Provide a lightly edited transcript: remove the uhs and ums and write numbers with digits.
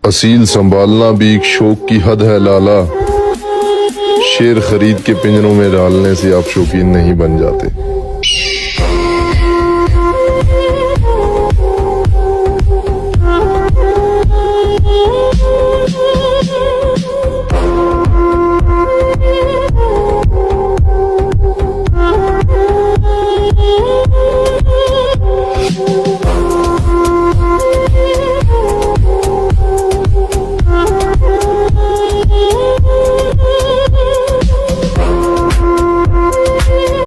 असील संभालना भी एक शौक की हद है लाला। शेर खरीद के पिंजरों में डालने से आप शौकीन नहीं बन जाते।